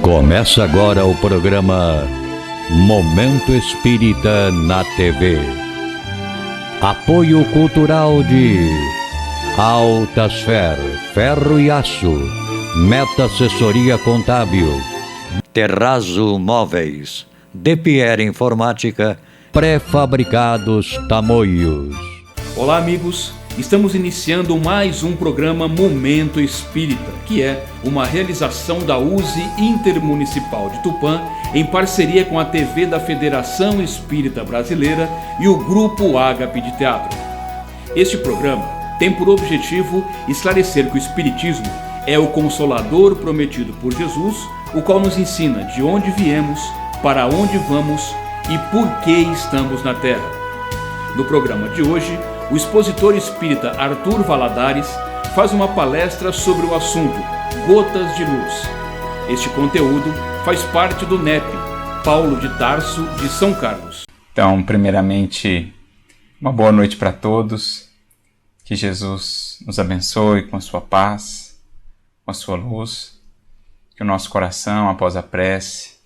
Começa agora o programa Momento Espírita na TV. Apoio cultural de Altasfer, Ferro e Aço, Meta Assessoria Contábil, Terrazzo Móveis, De Pierre Informática, Pré-fabricados Tamoios. Olá, amigos. Estamos iniciando mais um programa Momento Espírita, que é uma realização da USE Intermunicipal de Tupã, em parceria com a TV da Federação Espírita Brasileira e o Grupo Ágape de Teatro. Este programa tem por objetivo esclarecer que o Espiritismo é o Consolador prometido por Jesus, o qual nos ensina de onde viemos, para onde vamos e por que estamos na Terra. No programa de hoje, o expositor espírita Arthur Valadares faz uma palestra sobre o assunto Gotas de Luz. Este conteúdo faz parte do NEP, Paulo de Tarso, de São Carlos. Então, primeiramente, uma boa noite para todos. Que Jesus nos abençoe com a sua paz, com a sua luz. Que o nosso coração, após a prece,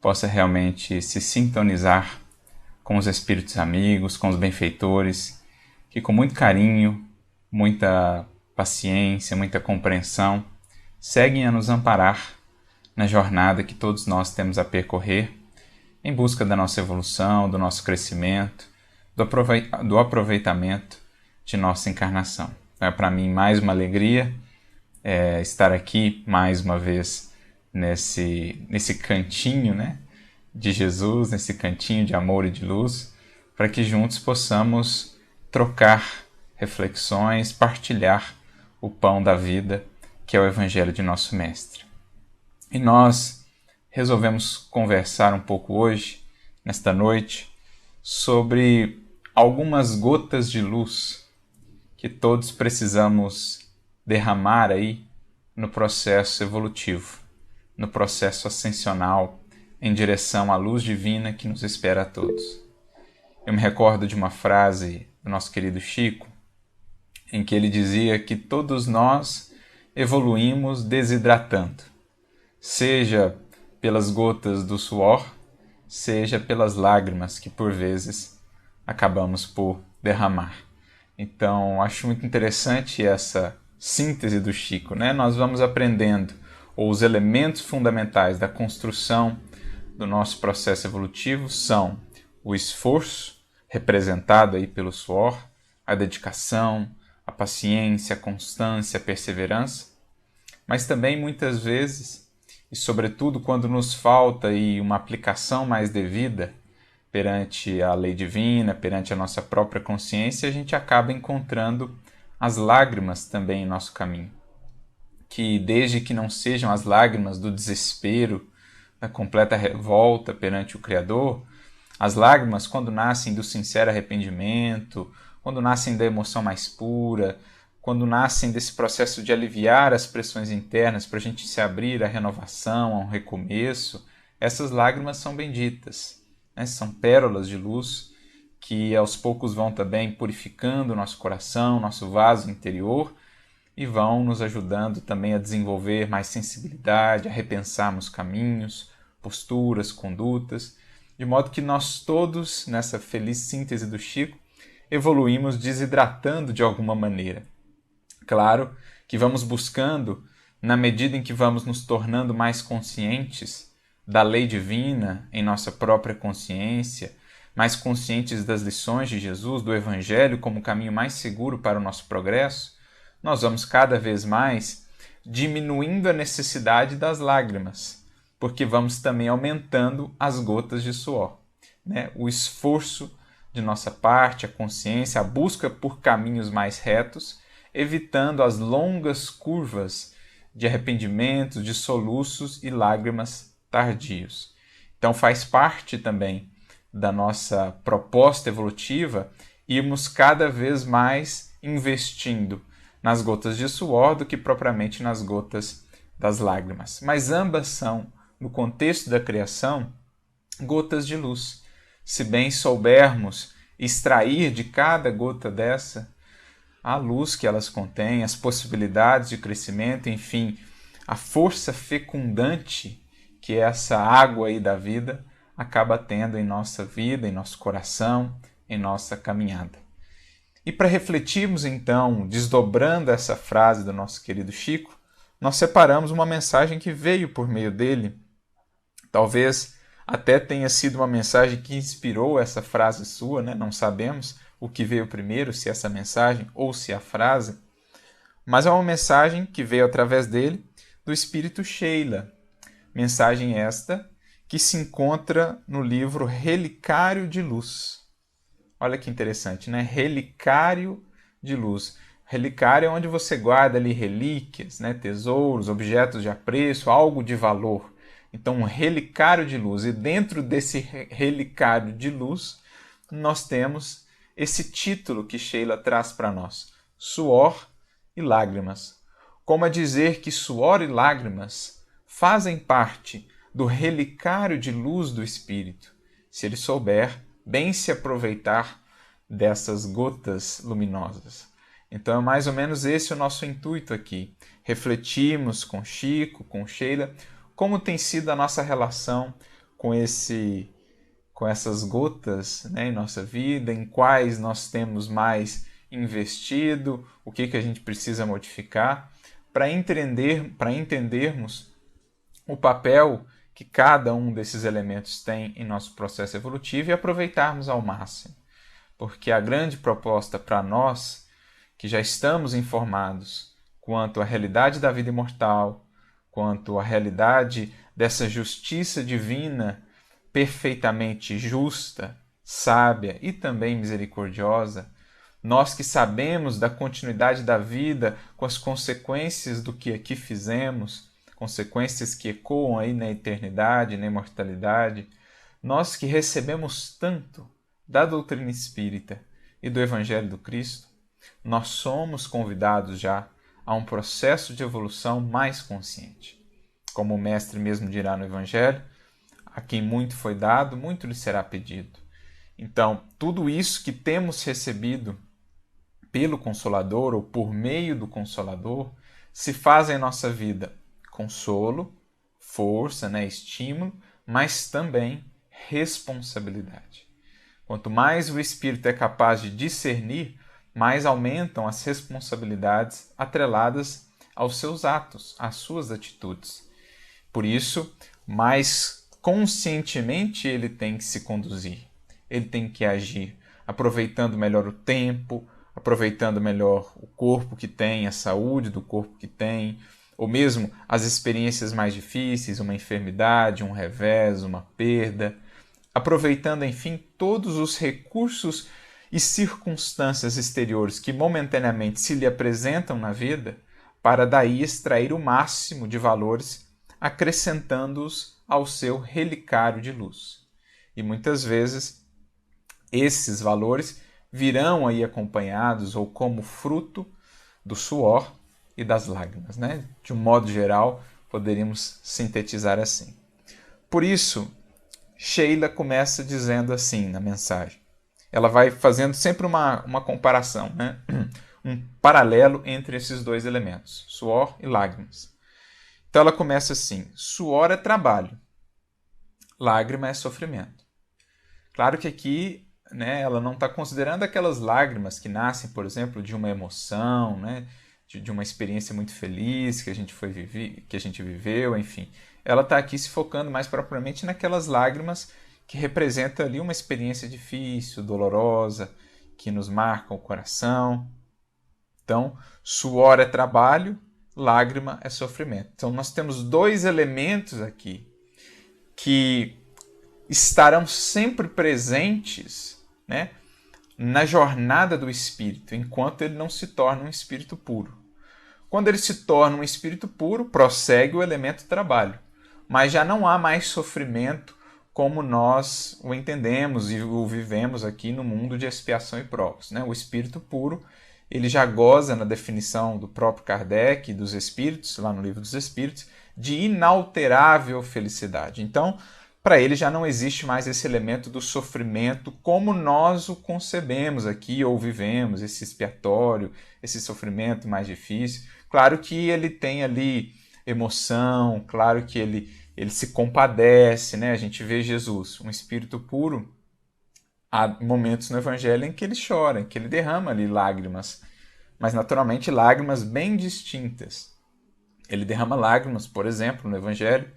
possa realmente se sintonizar com os espíritos amigos, com os benfeitores, que com muito carinho, muita paciência, muita compreensão, seguem a nos amparar na jornada que todos nós temos a percorrer em busca da nossa evolução, do nosso crescimento, do aproveitamento de nossa encarnação. É para mim mais uma alegria estar aqui mais uma vez nesse cantinho, de Jesus, nesse cantinho de amor e de luz, para que juntos possamos trocar reflexões, partilhar o pão da vida, que é o Evangelho de nosso Mestre. E nós resolvemos conversar um pouco hoje, nesta noite, sobre algumas gotas de luz que todos precisamos derramar aí no processo evolutivo, no processo ascensional, em direção à luz divina que nos espera a todos. Eu me recordo de uma frase do nosso querido Chico, em que ele dizia que todos nós evoluímos desidratando, seja pelas gotas do suor, seja pelas lágrimas que por vezes acabamos por derramar. Então, acho muito interessante essa síntese do Chico, Nós vamos aprendendo os elementos fundamentais da construção do nosso processo evolutivo são o esforço, representado aí pelo suor, a dedicação, a paciência, a constância, a perseverança, mas também muitas vezes, e sobretudo quando nos falta aí uma aplicação mais devida perante a lei divina, perante a nossa própria consciência, a gente acaba encontrando as lágrimas também em nosso caminho. Que desde que não sejam as lágrimas do desespero, da completa revolta perante o Criador, as lágrimas, quando nascem do sincero arrependimento, quando nascem da emoção mais pura, quando nascem desse processo de aliviar as pressões internas para a gente se abrir à renovação, a um recomeço, essas lágrimas são benditas, São pérolas de luz que aos poucos vão também purificando o nosso coração, nosso vaso interior, e vão nos ajudando também a desenvolver mais sensibilidade, a repensarmos caminhos, posturas, condutas, de modo que nós todos, nessa feliz síntese do Chico, evoluímos desidratando de alguma maneira. Claro que vamos buscando, na medida em que vamos nos tornando mais conscientes da lei divina em nossa própria consciência, mais conscientes das lições de Jesus, do Evangelho como o caminho mais seguro para o nosso progresso, nós vamos cada vez mais diminuindo a necessidade das lágrimas, porque vamos também aumentando as gotas de suor. O esforço de nossa parte, a consciência, a busca por caminhos mais retos, evitando as longas curvas de arrependimento, de soluços e lágrimas tardios. Então faz parte também da nossa proposta evolutiva irmos cada vez mais investindo nas gotas de suor do que propriamente nas gotas das lágrimas. Mas ambas são, no contexto da criação, gotas de luz. Se bem soubermos extrair de cada gota dessa a luz que elas contêm, as possibilidades de crescimento, enfim, a força fecundante que essa água aí da vida acaba tendo em nossa vida, em nosso coração, em nossa caminhada. E para refletirmos então, desdobrando essa frase do nosso querido Chico, nós separamos uma mensagem que veio por meio dele. Talvez até tenha sido uma mensagem que inspirou essa frase sua, né? Não sabemos o que veio primeiro, se essa mensagem ou se a frase, mas é uma mensagem que veio através dele, do Espírito Sheila. Mensagem esta que se encontra no livro Relicário de Luz. Olha que interessante, né? Relicário de Luz. Relicário é onde você guarda ali relíquias, né? Tesouros, objetos de apreço, algo de valor. Então, um relicário de luz. E dentro desse relicário de luz, nós temos esse título que Sheila traz para nós: Suor e Lágrimas. Como a dizer que suor e lágrimas fazem parte do relicário de luz do Espírito, se ele souber bem se aproveitar dessas gotas luminosas. Então é mais ou menos esse o nosso intuito aqui. Refletirmos com Chico, com Sheila, como tem sido a nossa relação com essas gotas, né, em nossa vida, em quais nós temos mais investido, o que a gente precisa modificar, para entendermos o papel que cada um desses elementos tem em nosso processo evolutivo e aproveitarmos ao máximo. Porque a grande proposta para nós, que já estamos informados quanto à realidade da vida imortal, quanto à realidade dessa justiça divina perfeitamente justa, sábia e também misericordiosa, nós que sabemos da continuidade da vida com as consequências do que aqui fizemos, consequências que ecoam aí na eternidade, na imortalidade, nós que recebemos tanto da doutrina espírita e do Evangelho do Cristo, nós somos convidados já a um processo de evolução mais consciente. Como o Mestre mesmo dirá no Evangelho, a quem muito foi dado, muito lhe será pedido. Então, tudo isso que temos recebido pelo Consolador ou por meio do Consolador, se faz em nossa vida consolo, força, né, estímulo, mas também responsabilidade. Quanto mais o Espírito é capaz de discernir, mais aumentam as responsabilidades atreladas aos seus atos, às suas atitudes. Por isso, mais conscientemente ele tem que se conduzir, ele tem que agir, aproveitando melhor o tempo, aproveitando melhor o corpo que tem, a saúde do corpo que tem, ou mesmo as experiências mais difíceis, uma enfermidade, um revés, uma perda, aproveitando, enfim, todos os recursos e circunstâncias exteriores que momentaneamente se lhe apresentam na vida, para daí extrair o máximo de valores, acrescentando-os ao seu relicário de luz. E muitas vezes esses valores virão aí acompanhados ou como fruto do suor e das lágrimas, né? De um modo geral, poderíamos sintetizar assim. Por isso, Sheila começa dizendo assim na mensagem. Ela vai fazendo sempre uma comparação, né? Um paralelo entre esses dois elementos, suor e lágrimas. Então ela começa assim: suor é trabalho, lágrima é sofrimento. Claro que aqui, né, ela não está considerando aquelas lágrimas que nascem, por exemplo, de uma emoção, né, de uma experiência muito feliz que a gente viveu, enfim. Ela está aqui se focando mais propriamente naquelas lágrimas que representam ali uma experiência difícil, dolorosa, que nos marca o coração. Então, suor é trabalho, lágrima é sofrimento. Então, nós temos dois elementos aqui que estarão sempre presentes, né, na jornada do espírito, enquanto ele não se torna um espírito puro. Quando ele se torna um espírito puro, prossegue o elemento trabalho, mas já não há mais sofrimento como nós o entendemos e o vivemos aqui no mundo de expiação e provas, né? O espírito puro, ele já goza, na definição do próprio Kardec e dos Espíritos, lá no Livro dos Espíritos, de inalterável felicidade. Então, para ele já não existe mais esse elemento do sofrimento como nós o concebemos aqui ou vivemos, esse expiatório, esse sofrimento mais difícil. Claro que ele tem ali emoção, claro que ele se compadece, né? A gente vê Jesus, um espírito puro. Há momentos no Evangelho em que ele chora, em que ele derrama ali lágrimas, mas naturalmente lágrimas bem distintas. Ele derrama lágrimas, por exemplo, no Evangelho,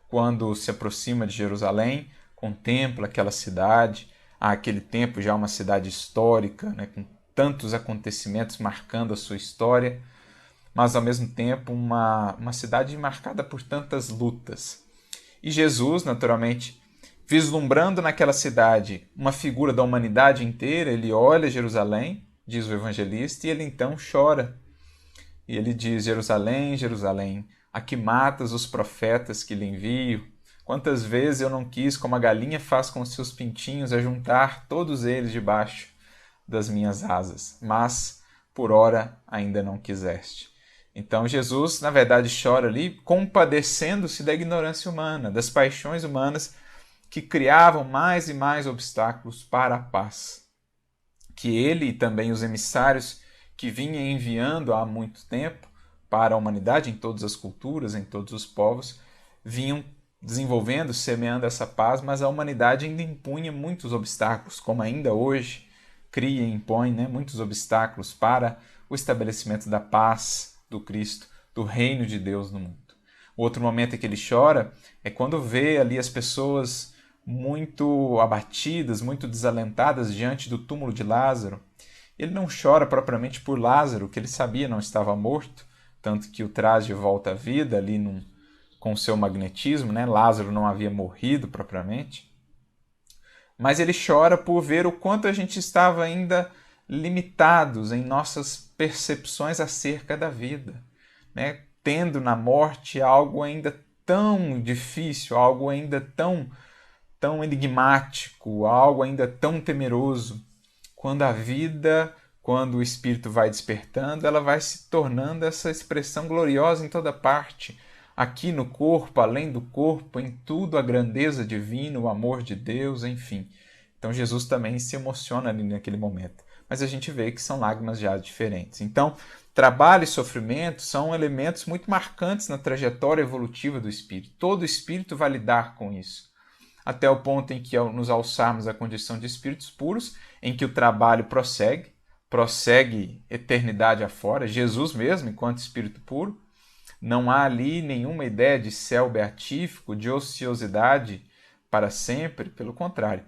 quando se aproxima de Jerusalém, contempla aquela cidade, há aquele tempo já uma cidade histórica, né, com tantos acontecimentos marcando a sua história, mas ao mesmo tempo uma cidade marcada por tantas lutas. E Jesus, naturalmente, vislumbrando naquela cidade uma figura da humanidade inteira, ele olha Jerusalém, diz o evangelista, e ele então chora. E ele diz: Jerusalém, Jerusalém, a que matas os profetas que lhe envio. Quantas vezes eu não quis, como a galinha faz com os seus pintinhos, ajuntar todos eles debaixo das minhas asas, mas por ora ainda não quiseste. Então Jesus, na verdade, chora ali, compadecendo-se da ignorância humana, das paixões humanas que criavam mais e mais obstáculos para a paz, que ele e também os emissários que vinha enviando há muito tempo para a humanidade, em todas as culturas, em todos os povos, vinham desenvolvendo, semeando essa paz, mas a humanidade ainda impunha muitos obstáculos, como ainda hoje cria e impõe, né, muitos obstáculos para o estabelecimento da paz do Cristo, do reino de Deus no mundo. O outro momento em que ele chora é quando vê ali as pessoas muito abatidas, muito desalentadas diante do túmulo de Lázaro. Ele não chora propriamente por Lázaro, que ele sabia não estava morto, tanto que o traz de volta à vida ali com o seu magnetismo, né? Lázaro não havia morrido propriamente. Mas ele chora por ver o quanto a gente estava ainda limitados em nossas percepções acerca da vida, né? Tendo na morte algo ainda tão difícil, algo ainda tão enigmático, algo ainda tão temeroso. Quando a vida, quando o espírito vai despertando, ela vai se tornando essa expressão gloriosa em toda parte. Aqui no corpo, além do corpo, em tudo a grandeza divina, o amor de Deus, enfim. Então Jesus também se emociona ali naquele momento. Mas a gente vê que são lágrimas já diferentes. Então, trabalho e sofrimento são elementos muito marcantes na trajetória evolutiva do espírito. Todo espírito vai lidar com isso. Até o ponto em que, ao nos alçarmos à condição de espíritos puros, em que o trabalho prossegue eternidade afora, Jesus mesmo, enquanto espírito puro, não há ali nenhuma ideia de céu beatífico, de ociosidade para sempre, pelo contrário.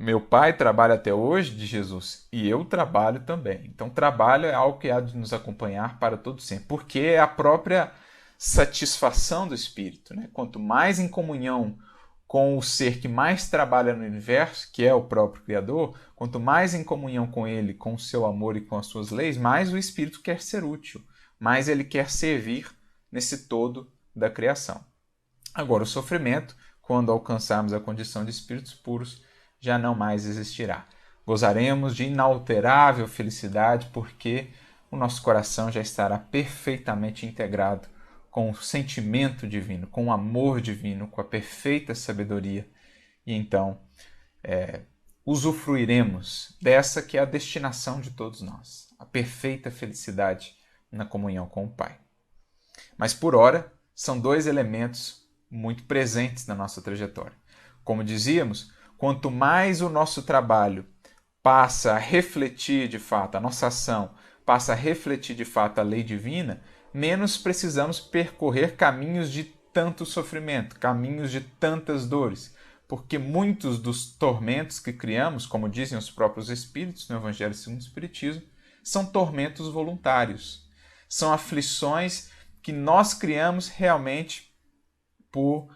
Meu Pai trabalha até hoje, de Jesus, e eu trabalho também. Então, trabalho é algo que há de nos acompanhar para todo sempre, porque é a própria satisfação do espírito, né? Quanto mais em comunhão com o ser que mais trabalha no universo, que é o próprio Criador, quanto mais em comunhão com ele, com o seu amor e com as suas leis, mais o espírito quer ser útil, mais ele quer servir nesse todo da criação. Agora, o sofrimento, quando alcançarmos a condição de espíritos puros, já não mais existirá. Gozaremos de inalterável felicidade, porque o nosso coração já estará perfeitamente integrado com o sentimento divino, com o amor divino, com a perfeita sabedoria. E então usufruiremos dessa que é a destinação de todos nós, a perfeita felicidade na comunhão com o Pai. Mas por ora, são dois elementos muito presentes na nossa trajetória. Como dizíamos, quanto mais o nosso trabalho passa a refletir de fato, a nossa ação passa a refletir de fato a lei divina, menos precisamos percorrer caminhos de tanto sofrimento, caminhos de tantas dores, porque muitos dos tormentos que criamos, como dizem os próprios Espíritos no Evangelho segundo o Espiritismo, são tormentos voluntários. São aflições que nós criamos realmente por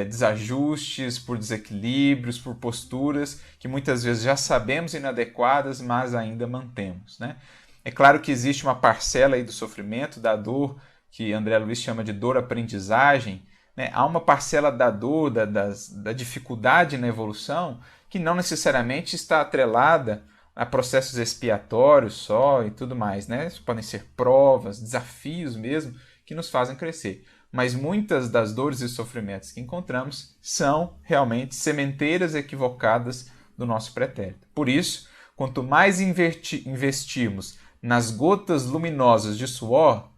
desajustes, por desequilíbrios, por posturas que muitas vezes já sabemos inadequadas, mas ainda mantemos, né? É claro que existe uma parcela aí do sofrimento, da dor, que André Luiz chama de dor-aprendizagem, né? Há uma parcela da dor, da dificuldade na evolução, que não necessariamente está atrelada a processos expiatórios só e tudo mais, né? Isso podem ser provas, desafios mesmo, que nos fazem crescer. Mas muitas das dores e sofrimentos que encontramos são realmente sementeiras equivocadas do nosso pretérito. Por isso, quanto mais investirmos nas gotas luminosas de suor,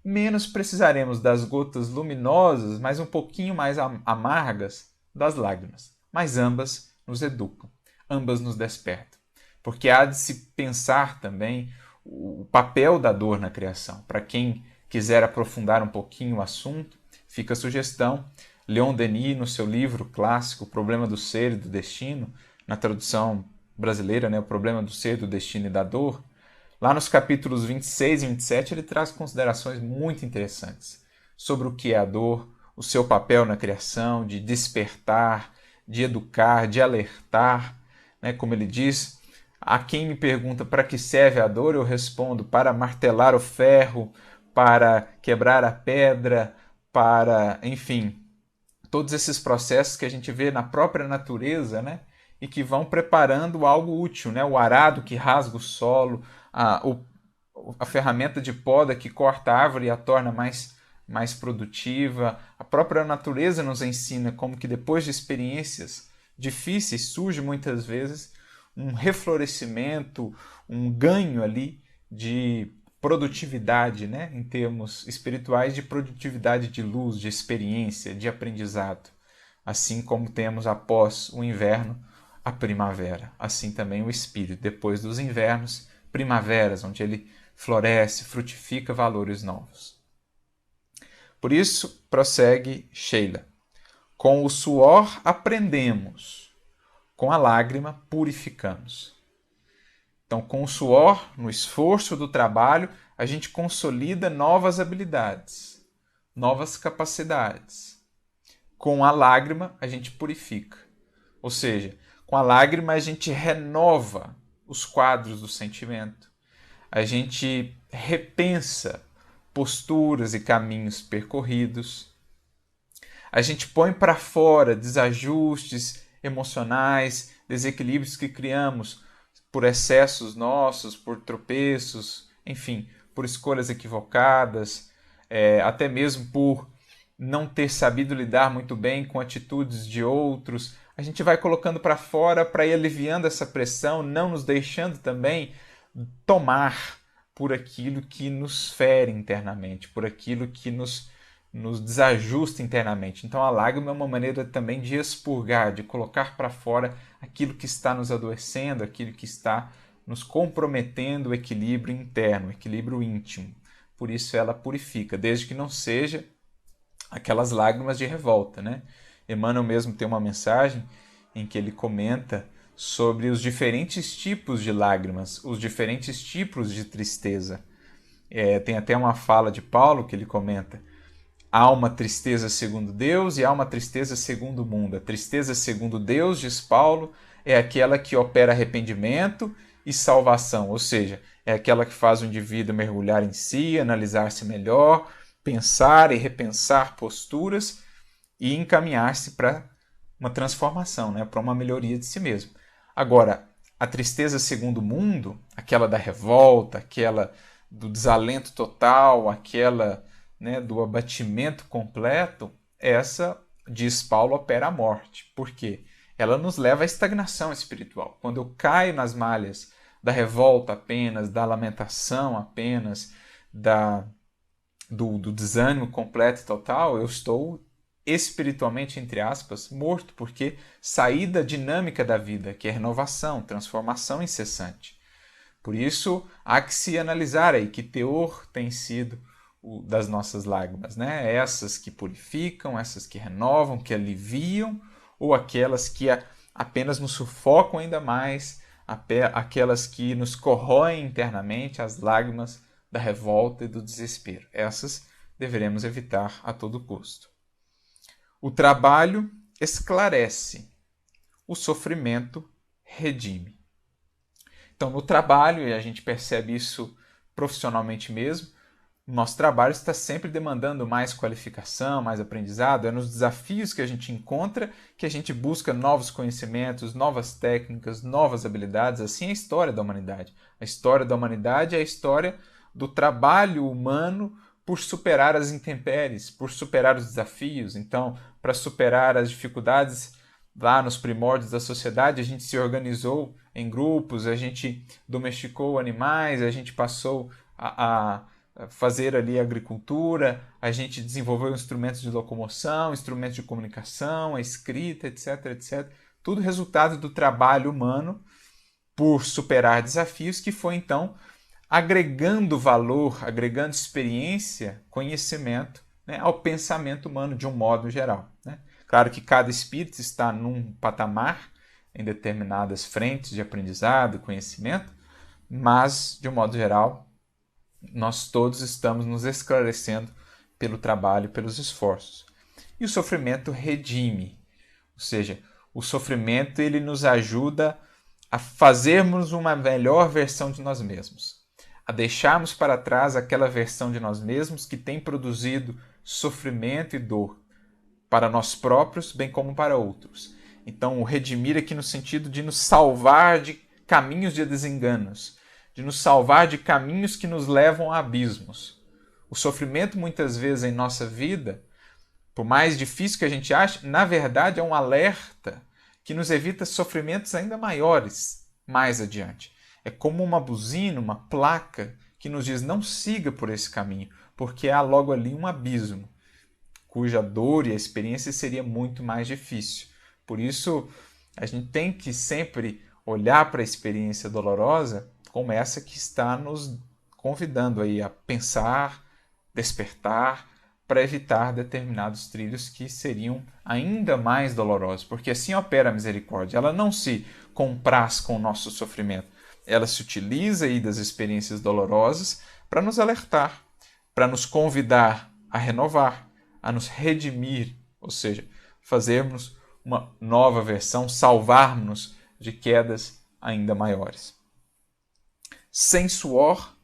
menos precisaremos das gotas luminosas, mas um pouquinho mais amargas, das lágrimas. Mas ambas nos educam, ambas nos despertam. Porque há de se pensar também o papel da dor na criação. Para quem quiser aprofundar um pouquinho o assunto, fica a sugestão. Leon Denis, no seu livro clássico, O Problema do Ser e do Destino, na tradução brasileira, O Problema do Ser, do Destino e da Dor, lá nos capítulos 26 e 27, ele traz considerações muito interessantes sobre o que é a dor, o seu papel na criação, de despertar, de educar, de alertar. Como ele diz, a quem me pergunta para que serve a dor, eu respondo: para martelar o ferro, para quebrar a pedra, para, enfim, todos esses processos que a gente vê na própria natureza, e que vão preparando algo útil, o arado que rasga o solo, a ferramenta de poda que corta a árvore e a torna mais produtiva. A própria natureza nos ensina como que depois de experiências difíceis surge muitas vezes um reflorescimento, um ganho ali de produtividade, em termos espirituais, de produtividade de luz, de experiência, de aprendizado. Assim como temos após o inverno a primavera, assim também o espírito, depois dos invernos, primaveras, onde ele floresce, frutifica valores novos. Por isso, prossegue Sheila: com o suor aprendemos, com a lágrima purificamos. Então, com o suor, no esforço do trabalho, a gente consolida novas habilidades, novas capacidades. Com a lágrima, a gente purifica. Ou seja, com a lágrima, a gente renova os quadros do sentimento. A gente repensa posturas e caminhos percorridos. A gente põe para fora desajustes emocionais, desequilíbrios que criamos por excessos nossos, por tropeços, enfim, por escolhas equivocadas, até mesmo por não ter sabido lidar muito bem com atitudes de outros. A gente vai colocando para fora para ir aliviando essa pressão, não nos deixando também tomar por aquilo que nos fere internamente, por aquilo que nos desajusta internamente. Então a lágrima é uma maneira também de expurgar, de colocar para fora aquilo que está nos adoecendo, aquilo que está nos comprometendo o equilíbrio interno, o equilíbrio íntimo. Por isso ela purifica, desde que não seja aquelas lágrimas de revolta. Emmanuel mesmo tem uma mensagem em que ele comenta sobre os diferentes tipos de lágrimas, os diferentes tipos de tristeza. Tem até uma fala de Paulo que ele comenta: há uma tristeza segundo Deus e há uma tristeza segundo o mundo. A tristeza segundo Deus, diz Paulo, é aquela que opera arrependimento e salvação, ou seja, é aquela que faz o indivíduo mergulhar em si, analisar-se melhor, pensar e repensar posturas e encaminhar-se para uma transformação, para uma melhoria de si mesmo. Agora, a tristeza segundo o mundo, aquela da revolta, aquela do desalento total, aquela do abatimento completo, essa, diz Paulo, opera a morte. Por quê? Ela nos leva à estagnação espiritual. Quando eu caio nas malhas da revolta apenas, da lamentação apenas, do desânimo completo e total, eu estou espiritualmente, entre aspas, morto, porque saí da dinâmica da vida, que é renovação, transformação incessante. Por isso, há que se analisar aí que teor tem sido das nossas lágrimas, Essas que purificam, essas que renovam, que aliviam, ou aquelas que apenas nos sufocam ainda mais, aquelas que nos corroem internamente, as lágrimas da revolta e do desespero. Essas deveremos evitar a todo custo. O trabalho esclarece, o sofrimento redime. Então, no trabalho, e a gente percebe isso profissionalmente mesmo, nosso trabalho está sempre demandando mais qualificação, mais aprendizado. É nos desafios que a gente encontra que a gente busca novos conhecimentos, novas técnicas, novas habilidades. Assim é a história da humanidade. A história da humanidade é a história do trabalho humano por superar as intempéries, por superar os desafios. Então, para superar as dificuldades lá nos primórdios da sociedade, a gente se organizou em grupos, a gente domesticou animais, a gente passou a fazer ali agricultura, a gente desenvolveu instrumentos de locomoção, instrumentos de comunicação, a escrita, etc, etc. Tudo resultado do trabalho humano por superar desafios que foi então agregando valor, agregando experiência, conhecimento, né, ao pensamento humano de um modo geral, né? Claro que cada espírito está num patamar, em determinadas frentes de aprendizado, conhecimento, mas, de um modo geral, nós todos estamos nos esclarecendo pelo trabalho, pelos esforços. E o sofrimento redime, ou seja, o sofrimento ele nos ajuda a fazermos uma melhor versão de nós mesmos, a deixarmos para trás aquela versão de nós mesmos que tem produzido sofrimento e dor para nós próprios, bem como para outros. Então, o redimir aqui no sentido de nos salvar de caminhos de desenganos, de nos salvar de caminhos que nos levam a abismos. O sofrimento, muitas vezes, em nossa vida, por mais difícil que a gente ache, na verdade é um alerta que nos evita sofrimentos ainda maiores mais adiante. É como uma buzina, uma placa que nos diz não siga por esse caminho, porque há logo ali um abismo, cuja dor e a experiência seria muito mais difícil. Por isso, a gente tem que sempre olhar para a experiência dolorosa como essa que está nos convidando aí a pensar, despertar, para evitar determinados trilhos que seriam ainda mais dolorosos, porque assim opera a misericórdia. Ela não se compraz com o nosso sofrimento, ela se utiliza aí das experiências dolorosas para nos alertar, para nos convidar a renovar, a nos redimir, ou seja, fazermos uma nova versão, salvarmos-nos de quedas ainda maiores. Sem suor,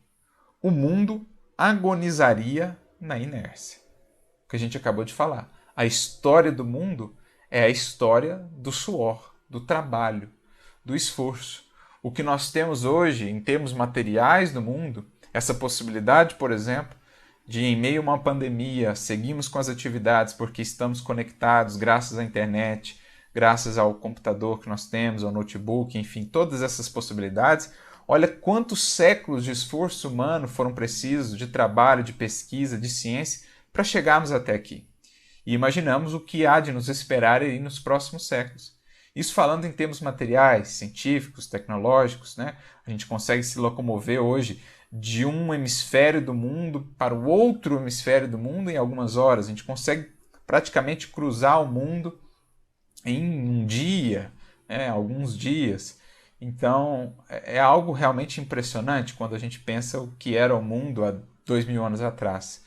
o mundo agonizaria na inércia. O que a gente acabou de falar. A história do mundo é a história do suor, do trabalho, do esforço. O que nós temos hoje, em termos materiais no mundo, essa possibilidade, por exemplo, de em meio a uma pandemia, seguimos com as atividades porque estamos conectados graças à internet, graças ao computador que nós temos, ao notebook, enfim, todas essas possibilidades. Olha quantos séculos de esforço humano foram precisos, de trabalho, de pesquisa, de ciência, para chegarmos até aqui. E imaginamos o que há de nos esperar aí nos próximos séculos. Isso falando em termos materiais, científicos, tecnológicos, né? A gente consegue se locomover hoje de um hemisfério do mundo para o outro hemisfério do mundo em algumas horas. A gente consegue praticamente cruzar o mundo em um dia, alguns dias. Então, é algo realmente impressionante quando a gente pensa o que era o mundo há 2000 anos atrás.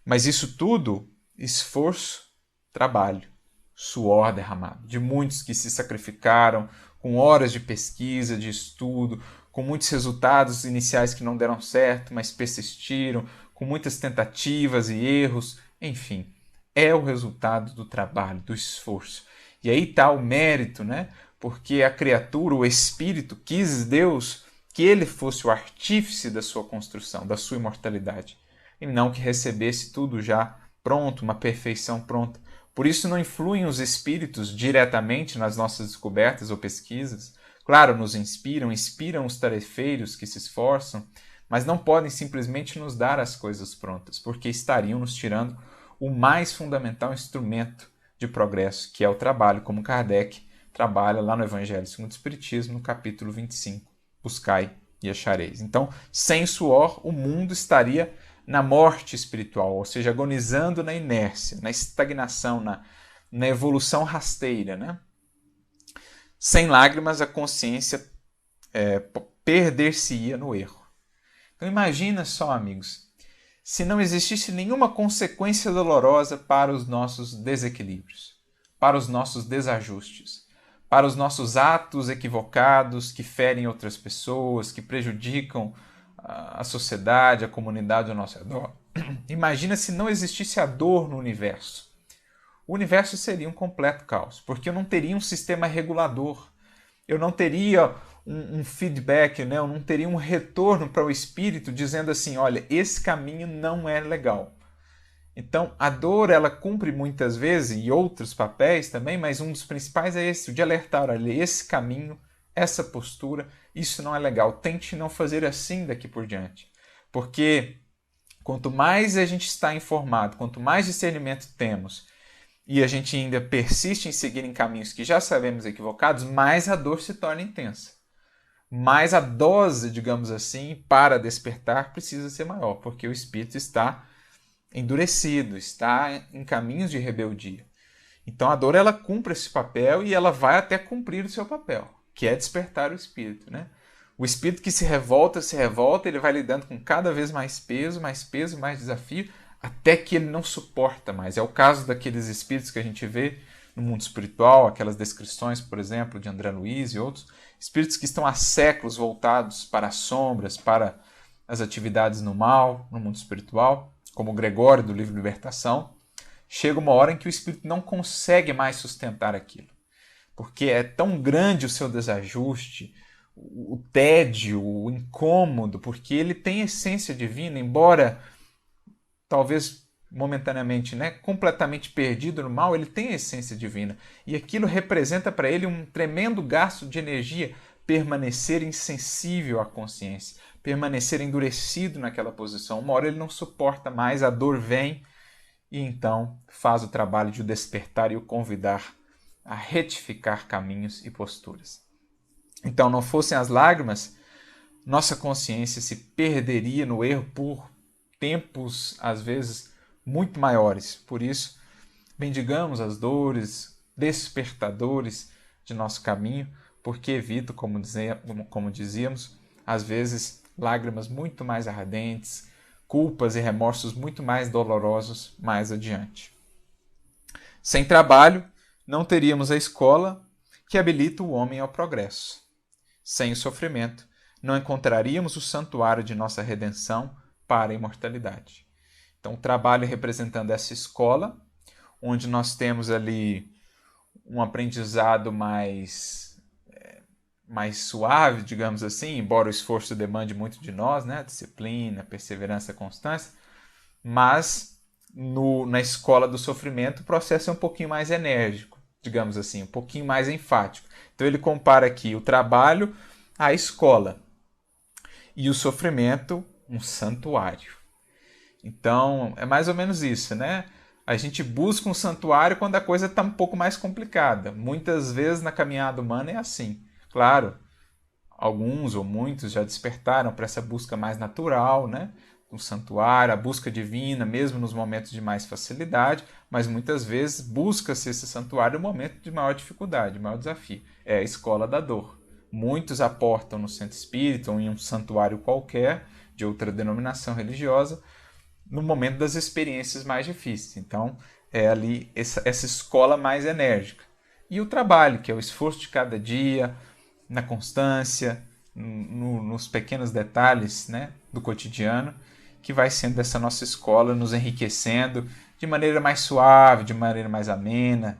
Mas isso tudo, esforço, trabalho, suor derramado, de muitos que se sacrificaram, com horas de pesquisa, de estudo, com muitos resultados iniciais que não deram certo, mas persistiram, com muitas tentativas e erros, enfim, é o resultado do trabalho, do esforço. E aí está o mérito, né? Porque a criatura, o espírito, quis Deus que ele fosse o artífice da sua construção, da sua imortalidade, e não que recebesse tudo já pronto, uma perfeição pronta. Por isso não influem os espíritos diretamente nas nossas descobertas ou pesquisas. Claro, nos inspiram os tarefeiros que se esforçam, mas não podem simplesmente nos dar as coisas prontas, porque estariam nos tirando o mais fundamental instrumento de progresso, que é o trabalho, como Kardec trabalha lá no Evangelho segundo o Espiritismo, no capítulo 25, buscai e achareis. Então, sem suor, o mundo estaria na morte espiritual, ou seja, agonizando na inércia, na estagnação, na evolução rasteira, né? Sem lágrimas, a consciência perder-se-ia no erro. Então imagina só, amigos, se não existisse nenhuma consequência dolorosa para os nossos desequilíbrios, para os nossos desajustes, para os nossos atos equivocados que ferem outras pessoas, que prejudicam a sociedade, a comunidade ao nosso redor. Imagina se não existisse a dor no universo. O universo seria um completo caos, porque eu não teria um sistema regulador, eu não teria um feedback, né? Eu não teria um retorno para o espírito dizendo assim, olha, esse caminho não é legal. Então, a dor, ela cumpre muitas vezes, e outros papéis também, mas um dos principais é esse, o de alertar, olha, esse caminho, essa postura, isso não é legal. Tente não fazer assim daqui por diante. Porque Quanto mais a gente está informado, quanto mais discernimento temos, e a gente ainda persiste em seguir em caminhos que já sabemos equivocados, mais a dor se torna intensa. Mais a dose, digamos assim, para despertar precisa ser maior, porque o espírito está endurecido, está em caminhos de rebeldia. Então a dor ela cumpre esse papel e ela vai até cumprir o seu papel, que é despertar o espírito, né? O espírito que se revolta, ele vai lidando com cada vez mais peso, mais desafio, até que ele não suporta mais. É o caso daqueles espíritos que a gente vê no mundo espiritual, aquelas descrições, por exemplo, de André Luiz e outros, espíritos que estão há séculos voltados para as sombras, para as atividades no mal, no mundo espiritual, como Gregório do livro Libertação. Chega uma hora em que o espírito não consegue mais sustentar aquilo, porque é tão grande o seu desajuste, o tédio, o incômodo, porque ele tem essência divina, embora talvez momentaneamente, né, completamente perdido no mal, ele tem a essência divina. E aquilo representa para ele um tremendo gasto de energia, permanecer insensível à consciência, permanecer endurecido naquela posição. Uma hora ele não suporta mais, a dor vem e então faz o trabalho de o despertar e o convidar a retificar caminhos e posturas. Então, não fossem as lágrimas, nossa consciência se perderia no erro por tempos, às vezes, muito maiores. Por isso, bendigamos as dores, despertadores de nosso caminho, porque evito, como dizíamos, às vezes, lágrimas muito mais ardentes, culpas e remorsos muito mais dolorosos mais adiante. Sem trabalho, não teríamos a escola que habilita o homem ao progresso. Sem o sofrimento, não encontraríamos o santuário de nossa redenção para a imortalidade. Então, o trabalho representando essa escola, onde nós temos ali um aprendizado mais suave, digamos assim, embora o esforço demande muito de nós, né? Disciplina, perseverança, constância, mas na escola do sofrimento o processo é um pouquinho mais enérgico, digamos assim, um pouquinho mais enfático. Então ele compara aqui o trabalho à escola e o sofrimento um santuário. Então é mais ou menos isso, né? A gente busca um santuário quando a coisa está um pouco mais complicada. Muitas vezes na caminhada humana é assim. Claro, alguns ou muitos já despertaram para essa busca mais natural, né? O santuário, a busca divina, mesmo nos momentos de mais facilidade, mas muitas vezes busca-se esse santuário no momento de maior dificuldade, maior desafio. É a escola da dor. Muitos aportam no centro espírita ou em um santuário qualquer, de outra denominação religiosa, no momento das experiências mais difíceis. Então, é ali essa escola mais enérgica. E o trabalho, que é o esforço de cada dia, na constância, nos pequenos detalhes, né, do cotidiano, que vai sendo essa nossa escola, nos enriquecendo de maneira mais suave, de maneira mais amena,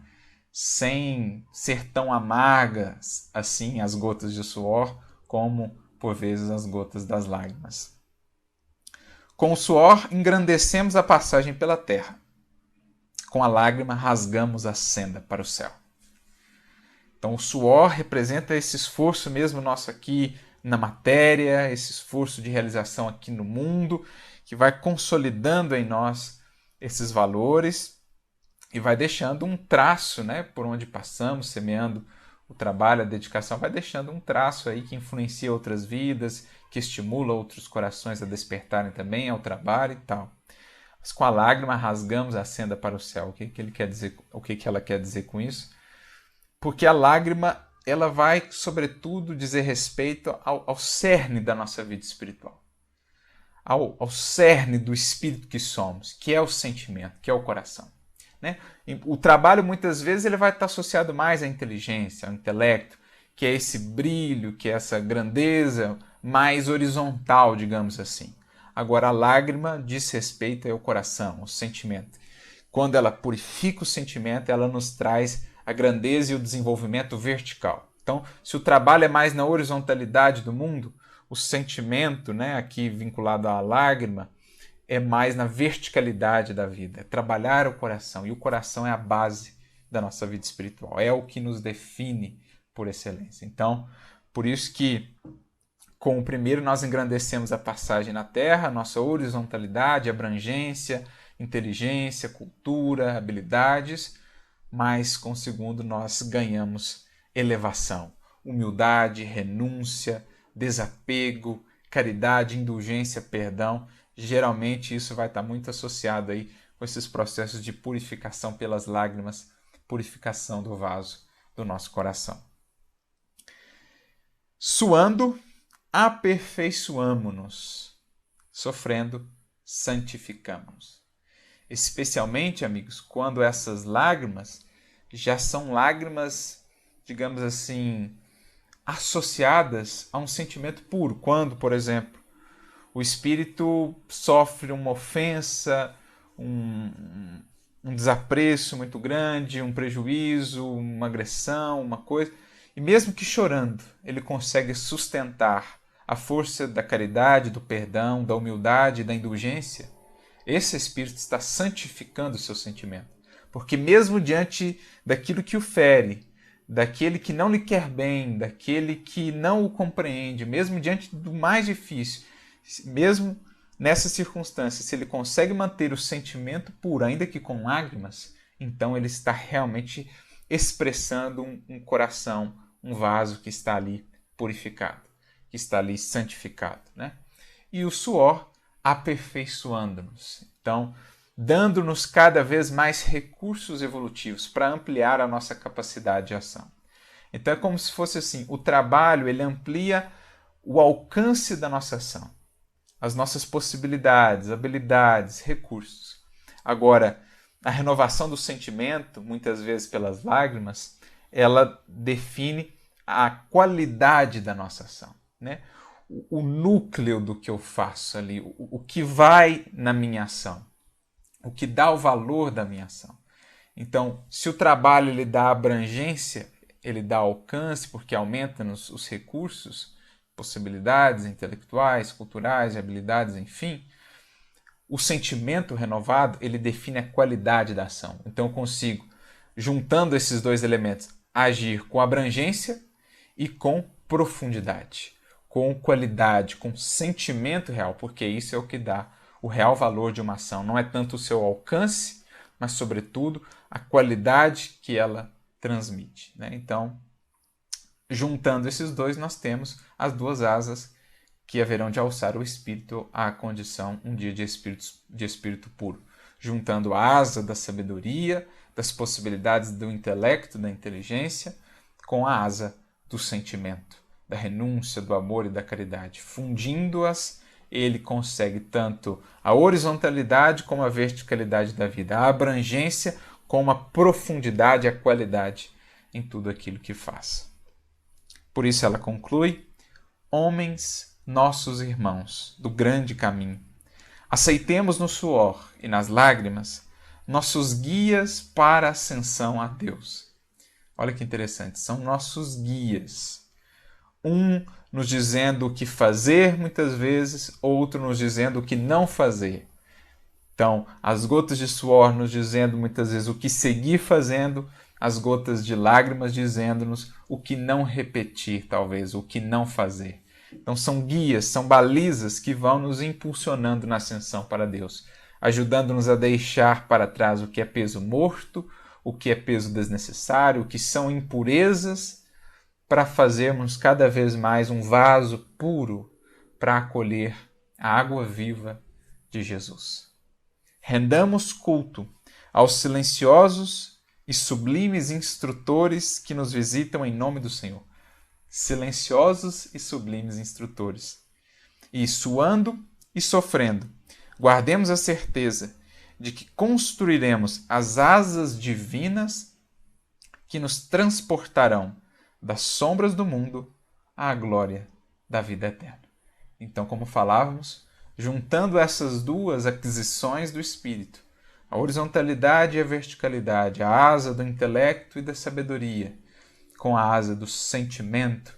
sem ser tão amargas assim as gotas de suor, como por vezes as gotas das lágrimas. Com o suor engrandecemos a passagem pela terra, com a lágrima rasgamos a senda para o céu. Então o suor representa esse esforço mesmo nosso aqui na matéria, esse esforço de realização aqui no mundo, que vai consolidando em nós esses valores e vai deixando um traço, né, por onde passamos, semeando o trabalho, a dedicação, vai deixando um traço aí que influencia outras vidas, que estimula outros corações a despertarem também ao trabalho e tal. Mas com a lágrima rasgamos a senda para o céu. O que ele quer dizer? O que ela quer dizer com isso? Porque a lágrima ela vai, sobretudo, dizer respeito ao cerne da nossa vida espiritual. Ao cerne do espírito que somos, que é o sentimento, que é o coração. Né? O trabalho, muitas vezes, ele vai estar associado mais à inteligência, ao intelecto, que é esse brilho, que é essa grandeza mais horizontal, digamos assim. Agora, a lágrima diz respeito ao coração, ao sentimento. Quando ela purifica o sentimento, ela nos traz a grandeza e o desenvolvimento vertical. Então, se o trabalho é mais na horizontalidade do mundo, o sentimento, né, aqui vinculado à lágrima, é mais na verticalidade da vida, é trabalhar o coração. E o coração é a base da nossa vida espiritual, é o que nos define por excelência. Então, por isso que Com o primeiro, nós engrandecemos a passagem na terra, nossa horizontalidade, abrangência, inteligência, cultura, habilidades, mas com o segundo nós ganhamos elevação, humildade, renúncia, desapego, caridade, indulgência, perdão. Geralmente isso vai estar muito associado aí com esses processos de purificação pelas lágrimas, purificação do vaso do nosso coração. Suando, aperfeiçoamo-nos. Sofrendo, santificamo-nos. Especialmente, amigos, quando essas lágrimas já são lágrimas, digamos assim, associadas a um sentimento puro. Quando, por exemplo, o espírito sofre uma ofensa, um desapreço muito grande, um prejuízo, uma agressão, uma coisa, e mesmo que chorando, ele consegue sustentar a força da caridade, do perdão, da humildade, da indulgência. Esse espírito está santificando o seu sentimento. Porque mesmo diante daquilo que o fere, daquele que não lhe quer bem, daquele que não o compreende, mesmo diante do mais difícil, mesmo nessas circunstâncias, se ele consegue manter o sentimento puro, ainda que com lágrimas, então ele está realmente expressando um coração, um vaso que está ali purificado, que está ali santificado, né? E o suor aperfeiçoando-nos. Então, dando-nos cada vez mais recursos evolutivos para ampliar a nossa capacidade de ação. Então é como se fosse assim, o trabalho ele amplia o alcance da nossa ação, as nossas possibilidades, habilidades, recursos. Agora, a renovação do sentimento, muitas vezes pelas lágrimas, ela define a qualidade da nossa ação, né? O núcleo do que eu faço ali, o que vai na minha ação, o que dá o valor da minha ação. Então, se o trabalho ele dá abrangência, ele dá alcance, porque aumenta-nos os recursos, possibilidades intelectuais, culturais, habilidades, enfim, o sentimento renovado, ele define a qualidade da ação. Então eu consigo, juntando esses dois elementos, agir com abrangência e com profundidade, com qualidade, com sentimento real, porque isso é o que dá o real valor de uma ação. Não é tanto o seu alcance, mas, sobretudo, a qualidade que ela transmite, né? Então, juntando esses dois, nós temos as duas asas que haverão de alçar o espírito à condição um dia de espírito puro. Juntando a asa da sabedoria, das possibilidades do intelecto, da inteligência, com a asa do sentimento, da renúncia, do amor e da caridade. Fundindo-as, ele consegue tanto a horizontalidade como a verticalidade da vida, a abrangência como a profundidade e a qualidade em tudo aquilo que faz. Por isso ela conclui: homens, nossos irmãos do grande caminho, aceitemos no suor e nas lágrimas nossos guias para a ascensão a Deus. Olha que interessante, são nossos guias. Um nos dizendo o que fazer muitas vezes, outro nos dizendo o que não fazer. Então, as gotas de suor nos dizendo muitas vezes o que seguir fazendo, as gotas de lágrimas dizendo-nos o que não repetir, talvez, o que não fazer. Então, são guias, são balizas que vão nos impulsionando na ascensão para Deus, ajudando-nos a deixar para trás o que é peso morto, o que é peso desnecessário, o que são impurezas, para fazermos cada vez mais um vaso puro para acolher a água viva de Jesus. Rendamos culto aos silenciosos e sublimes instrutores que nos visitam em nome do Senhor. Silenciosos e sublimes instrutores. E suando e sofrendo, guardemos a certeza de que construiremos as asas divinas que nos transportarão das sombras do mundo à glória da vida eterna. Então, como falávamos, juntando essas duas aquisições do Espírito, a horizontalidade e a verticalidade, a asa do intelecto e da sabedoria, com a asa do sentimento,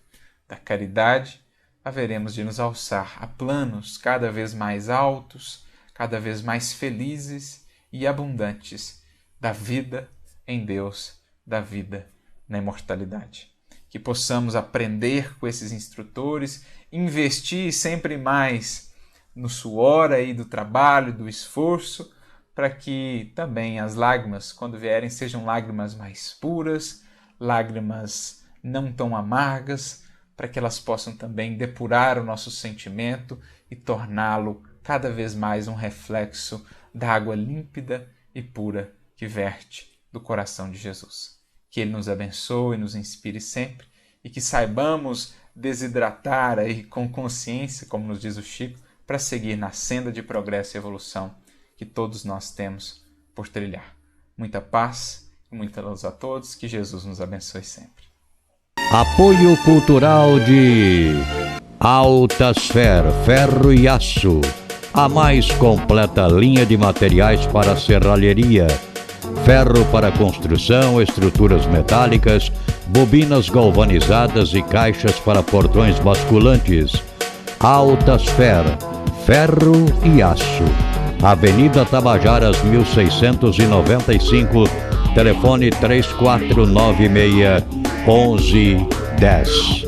da caridade, haveremos de nos alçar a planos cada vez mais altos, cada vez mais felizes e abundantes da vida em Deus, da vida na imortalidade. que possamos aprender com esses instrutores, investir sempre mais no suor aí do trabalho, do esforço, para que também as lágrimas, quando vierem, sejam lágrimas mais puras, lágrimas não tão amargas, para que elas possam também depurar o nosso sentimento e torná-lo cada vez mais um reflexo da água límpida e pura que verte do coração de Jesus. Que Ele nos abençoe e nos inspire sempre e que saibamos desidratar aí com consciência, como nos diz o Chico, para seguir na senda de progresso e evolução que todos nós temos por trilhar. Muita paz e muita luz a todos, que Jesus nos abençoe sempre. Apoio Cultural de Altasfer Ferro e Aço, a mais completa linha de materiais para serralheria, ferro para construção, estruturas metálicas, bobinas galvanizadas e caixas para portões basculantes. Altasfer Ferro e Aço, Avenida Tabajaras 1695, telefone 3496-1110.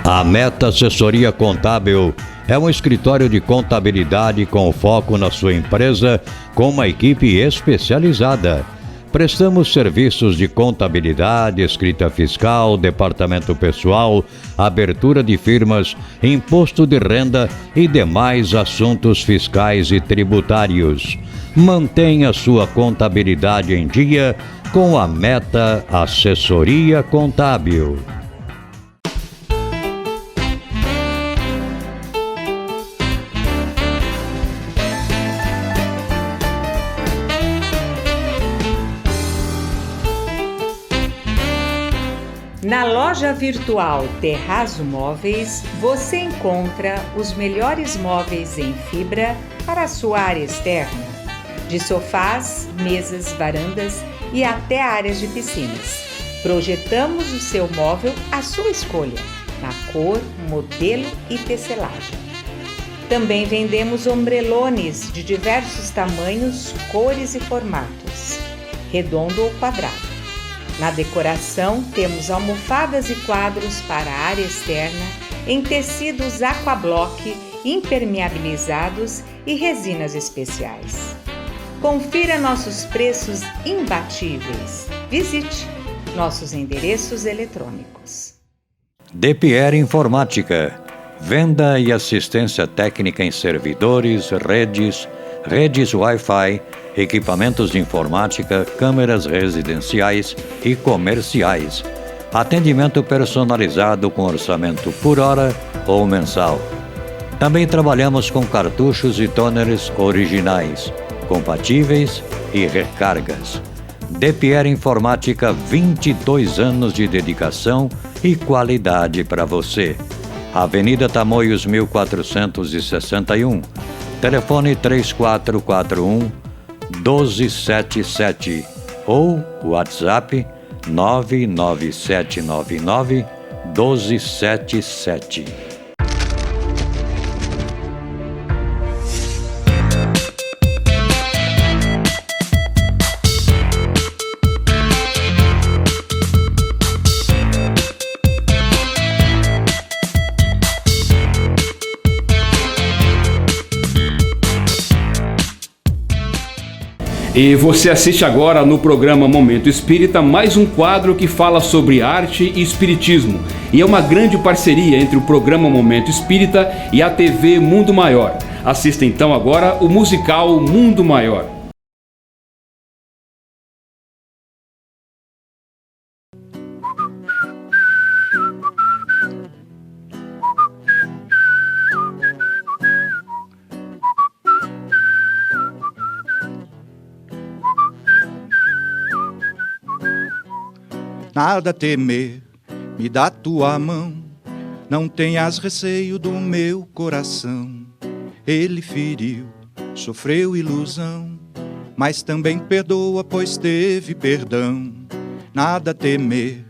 A Meta Assessoria Contábil é um escritório de contabilidade com foco na sua empresa, com uma equipe especializada. Prestamos serviços de contabilidade, escrita fiscal, departamento pessoal, abertura de firmas, imposto de renda e demais assuntos fiscais e tributários. Mantenha sua contabilidade em dia com a Meta Assessoria Contábil. Na loja virtual Terrazo Móveis, você encontra os melhores móveis em fibra para a sua área externa, de sofás, mesas, varandas e até áreas de piscinas. Projetamos o seu móvel à sua escolha, na cor, modelo e tecelagem. Também vendemos ombrelones de diversos tamanhos, cores e formatos, redondo ou quadrado. Na decoração, temos almofadas e quadros para a área externa em tecidos aquablock, impermeabilizados e resinas especiais. Confira nossos preços imbatíveis. Visite nossos endereços eletrônicos. DPR Informática. Venda e assistência técnica em servidores, redes Wi-Fi, equipamentos de informática, câmeras residenciais e comerciais. Atendimento personalizado com orçamento por hora ou mensal. Também trabalhamos com cartuchos e toners originais, compatíveis e recargas. DPR Informática, 22 anos de dedicação e qualidade para você. Avenida Tamoios 1461, telefone 3441-1277 ou WhatsApp 99799-1277. E você assiste agora no programa Momento Espírita mais um quadro que fala sobre arte e espiritismo. E é uma grande parceria entre o programa Momento Espírita e a TV Mundo Maior. Assista então agora o musical Mundo Maior. Nada temer, me dá tua mão, não tenhas receio do meu coração. Ele feriu, sofreu ilusão, mas também perdoa, pois teve perdão. Nada temer,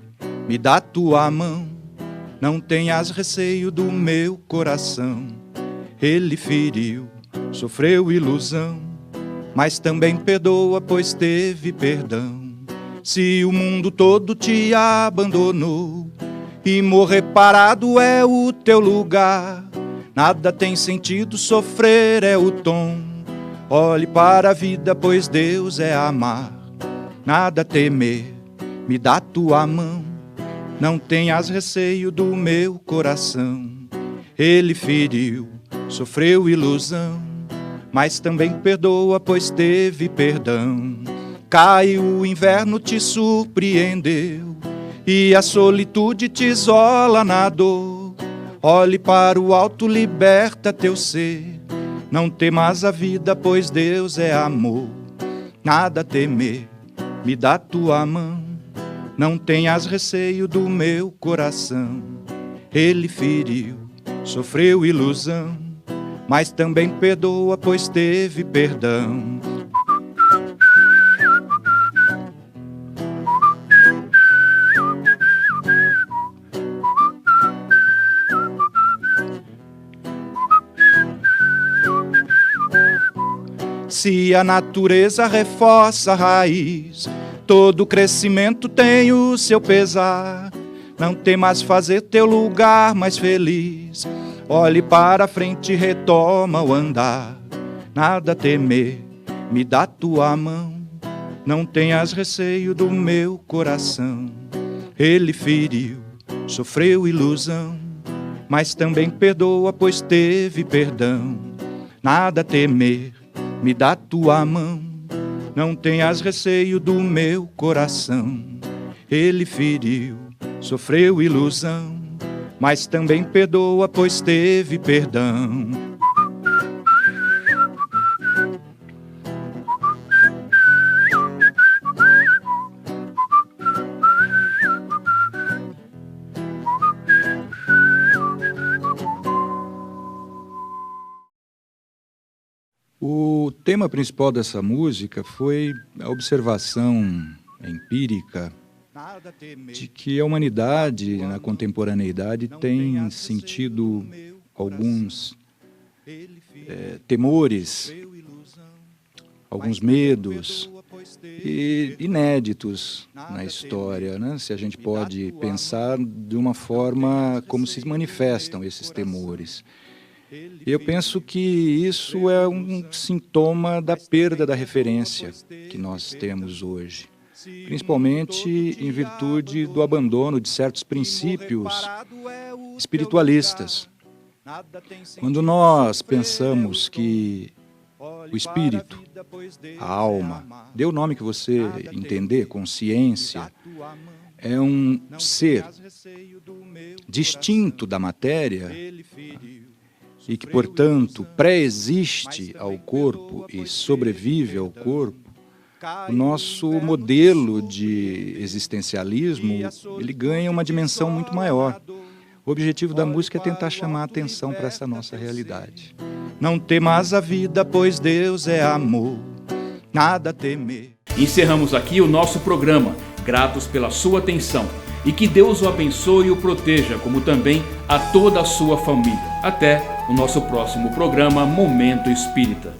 me dá tua mão, não tenhas receio do meu coração. Ele feriu, sofreu ilusão, mas também perdoa, pois teve perdão. Se o mundo todo te abandonou e morrer parado é o teu lugar, nada tem sentido, sofrer é o tom. Olhe para a vida, pois Deus é amar. Nada temer, me dá tua mão. Não tenhas receio do meu coração. Ele feriu, sofreu ilusão, mas também perdoa, pois teve perdão. Caiu o inverno, te surpreendeu, e a solitude te isola na dor. Olhe para o alto, liberta teu ser. Não temas a vida, pois Deus é amor. Nada temer, me dá tua mão. Não tenhas receio do meu coração. Ele feriu, sofreu ilusão, mas também perdoa, pois teve perdão. Se a natureza reforça a raiz, todo crescimento tem o seu pesar. Não temas fazer teu lugar mais feliz. Olhe para a frente e retoma o andar. Nada temer, me dá tua mão. Não tenhas receio do meu coração. Ele feriu, sofreu ilusão, mas também perdoa, pois teve perdão. Nada temer, me dá tua mão. Não tenhas receio do meu coração. Ele feriu, sofreu ilusão, mas também perdoa, pois teve perdão. O tema principal dessa música foi a observação empírica de que a humanidade, na contemporaneidade, tem sentido alguns temores, alguns medos inéditos na história, né? Se a gente pode pensar de uma forma como se manifestam esses temores. Eu penso que isso é um sintoma da perda da referência que nós temos hoje, principalmente em virtude do abandono de certos princípios espiritualistas. Quando nós pensamos que o espírito, a alma, dê o nome que você entender, consciência, é um ser distinto da matéria e que, portanto, pré-existe ao corpo e sobrevive ao corpo, o nosso modelo de existencialismo, ele ganha uma dimensão muito maior. O objetivo da música é tentar chamar a atenção para essa nossa realidade. Não temas a vida, pois Deus é amor, nada temer. Encerramos aqui o nosso programa, gratos pela sua atenção. E que Deus o abençoe e o proteja, como também a toda a sua família. Até o nosso próximo programa Momento Espírita.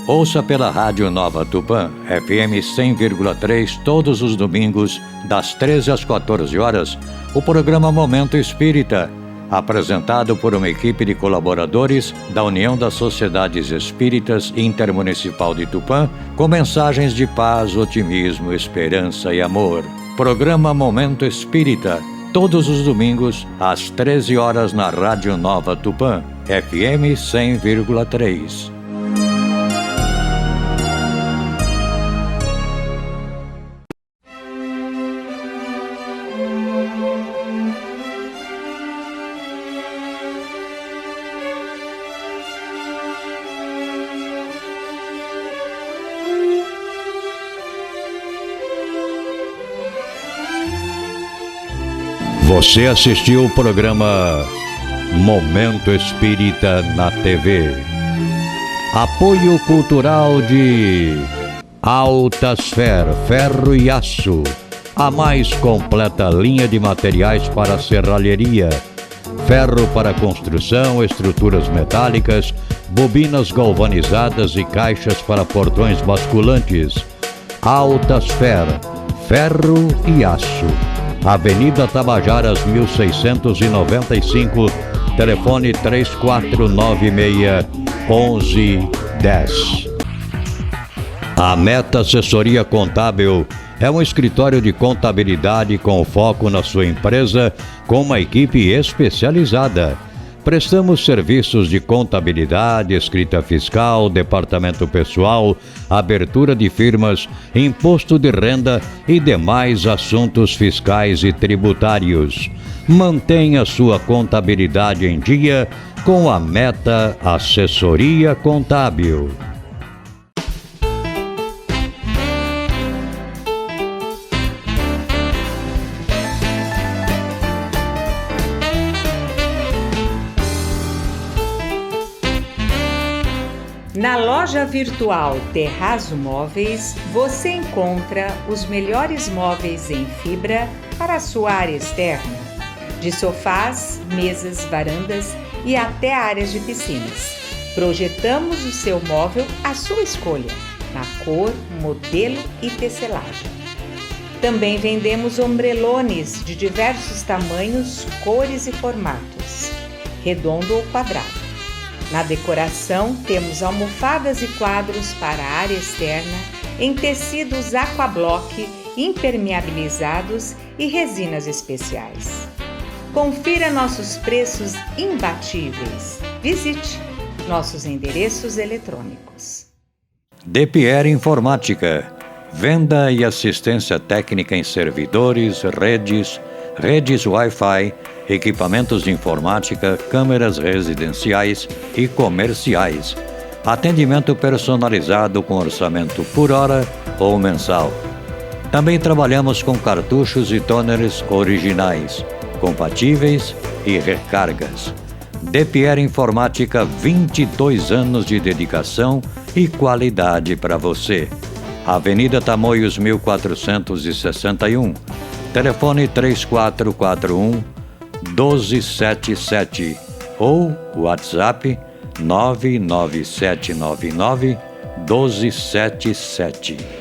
Ouça pela Rádio Nova Tupã, FM 100,3, todos os domingos, das 13 às 14 horas, o programa Momento Espírita, apresentado por uma equipe de colaboradores da União das Sociedades Espíritas Intermunicipal de Tupã, com mensagens de paz, otimismo, esperança e amor. Programa Momento Espírita, todos os domingos, às 13 horas na Rádio Nova Tupã, FM 100,3. Você assistiu o programa Momento Espírita na TV. Apoio cultural de Altasfer, Ferro e Aço, a mais completa linha de materiais para serralheria, ferro para construção, estruturas metálicas, bobinas galvanizadas e caixas para portões basculantes. Altas Fer, ferro e aço. Avenida Tabajaras 1695, telefone 3496-1110. A Meta Assessoria Contábil é um escritório de contabilidade com foco na sua empresa, com uma equipe especializada. Prestamos serviços de contabilidade, escrita fiscal, departamento pessoal, abertura de firmas, imposto de renda e demais assuntos fiscais e tributários. Mantenha sua contabilidade em dia com a Meta Assessoria Contábil. Na loja virtual Terrazzo Móveis, você encontra os melhores móveis em fibra para a sua área externa, de sofás, mesas, varandas e até áreas de piscinas. Projetamos o seu móvel à sua escolha, na cor, modelo e tecelagem. Também vendemos ombrelones de diversos tamanhos, cores e formatos, redondo ou quadrado. Na decoração, temos almofadas e quadros para a área externa em tecidos aquablock, impermeabilizados e resinas especiais. Confira nossos preços imbatíveis. Visite nossos endereços eletrônicos. DePierre Informática. Venda e assistência técnica em servidores, redes Wi-Fi, equipamentos de informática, câmeras residenciais e comerciais. Atendimento personalizado com orçamento por hora ou mensal. Também trabalhamos com cartuchos e toners originais, compatíveis e recargas. DePierre Informática, 22 anos de dedicação e qualidade para você. Avenida Tamoios 1461. Telefone 3441-1277 ou WhatsApp 99799-1277.